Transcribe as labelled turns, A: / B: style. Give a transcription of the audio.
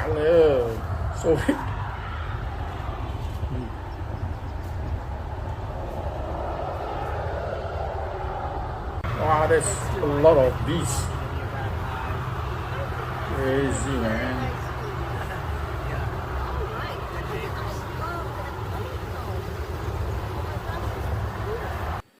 A: So wow, there's a lot of bees. Crazy, man.